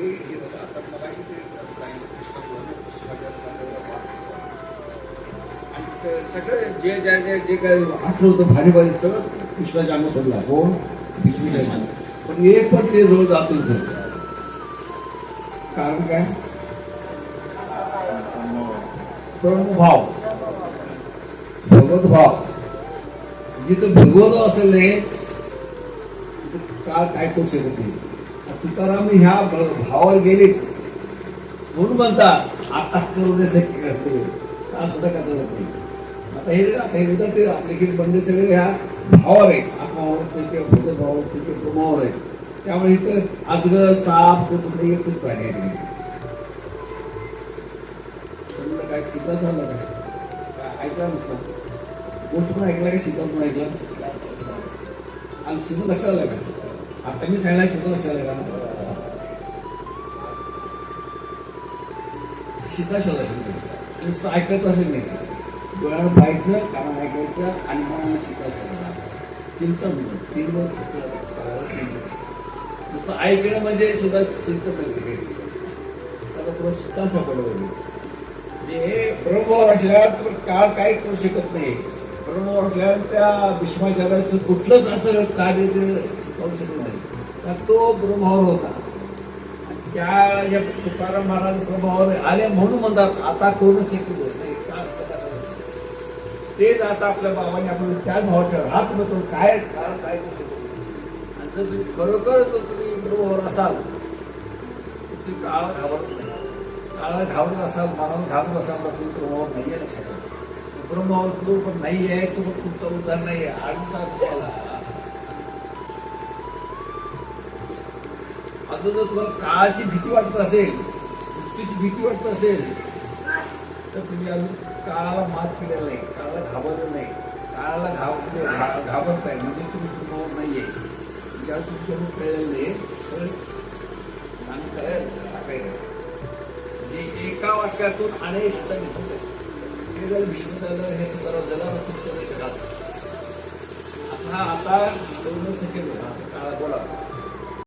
हे बघा आता मगाशी ते सांगितलं आणि सगळं जे जे काय असलं होतं भारी भारी सगळं कृष्णाच्या अंग सोडला कोण भीष्मीच्या अंग पण एक पण ते रोज जात नव्हतं. कारण काय ब्रह्मभाव भगवत भाव जिथं भगवत असेल नाही काळ काय करू शकत नाही. तुकाराम ह्या भावावर गेले म्हणून म्हणतात आता करू दे शक्य करतो का सुद्धा करता जात नाही. आता हे उदाहरण ते आपले की बंडे सगळे ह्या भावावर आहेत आत्मावर भगवत भावावर ब्रह्मावर आहेत. त्यामुळे इथं अजगर साप ते कुठे एकच प्राणी आहे. काय सीता झालं काय ऐकला नसतं गोष्ट पण ऐकला का सीता पण ऐकला आणि सीता लक्षात आला का आता मी सांगितलं सीता लक्षात आला का सीता शोधा नुसतं ऐकत असेल नाही डोळ्यानं पाहायचं कानानं ऐकायचं आणि मनानं सीता शोधा चिंतन तीन नुसतं ऐकणं म्हणजे सुद्धा चिंतन करते त्याला थोडं सीता सापडलं हे ब्रह्मभाव वाटल्यावर काळ काही करू शकत नाही. ब्रह्मभाव वाटल्यावर त्या भीष्माचार्याचं कुठलंच असं कार्य ते करू शकत नाही. तर तो ब्रह्मभाव होता. त्या तुकाराम महाराज ब्रह्मभावर आले म्हणून म्हणतात आता करू शक्य होत नाही. तेच आता आपल्या बाबांनी आपण त्याच भावाच्या हात म्हणतो काय कारण काय करू शकत नाही. आणि जर तुम्ही खरोखर जर तुम्ही ब्रह्मभावर असाल तर तुम्ही काळ घाबरत नाही. काळाला घाबरत असाल मनाला घाबरत असाल तर तुम्ही ब्रह्मावर नाही आहे लक्षात ब्रह्मावर तो पण नाही आहे तो पण तुमचा उद्धार नाही आहे द्यायला अजून जर तुम्हाला काळाची भीती वाटत असेल मृत्यूची भीती वाटत असेल तर तुम्ही अजून काळाला मात केलेला नाही काळाला घाबरलं नाही काळाला घाबरताय म्हणजे तुम्ही ब्रह्मावर नाही आहे ज्या तुमच्याकडून कळलेलं नाही तर आम्ही करायला एका वाक्यातून अनेक शब्द हे जर भीष्मचार्य हे जरा तुमच्या असं हा आता दोन सेकंड काळा बोला